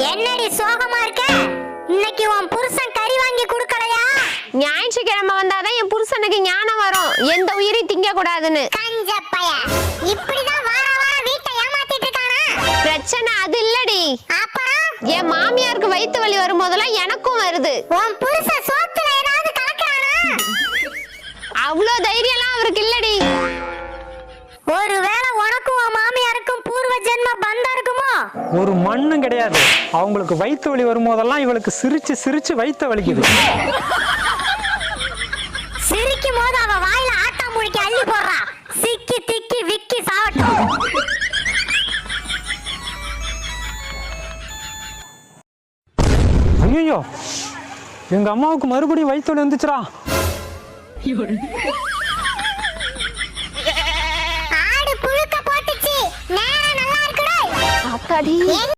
என்னடி சோகமா இருக்க? இன்னைக்கு உன் புருஷன் கறி வாங்கி கொடுக்கலையா? ஞாயிற்றுக்கிழமை வந்தாதான் என் புருஷனுக்கு ஞானம் வரும், எந்த உயிரை திங்க கூடாதுன்னு. கஞ்சப்பைய இப்படிதான் வார வாரம் வீட்டை ஏமாத்திட்டு இருக்கானா? பிரச்சனை அது இல்லடி, அப்புறம் என் மாமியாருக்கு வயித்து வலி வரும்போதெல்லாம் எனக்கும் வருது. உன் புருஷன் சோத்துல ஏதாவது கலக்குறானா? அவ்வளோ தைரியம்லாம் அவருக்கு இல்லடி. ஒருவேளை உனக்கும் உன் மாமியாருக்கும் பூர்வ ஜென்ம பந்தம் இருக்குமோ? ஒரு மண்ணும் கிடையாது. அவங்களுக்கு வயிற்று வலி வரும்போதெல்லாம் இவளுக்கு சிரிச்சு சிரிச்சு வயிற்று வலிக்குது. சிரிக்கும் போது அவ வாயில ஆட்டா முழிக்க அள்ளி போடுறா. சிக்கி திக்கி விக்கி சாவட்டும். ஐயோ, எங்க அம்மாவுக்கு மறுபடியும் வயிற்று வலி வந்துச்சுரா. ஆடு புழுக்க போட்டுச்சு. நேரம் நல்லா இருக்குடா. அத்தாடி.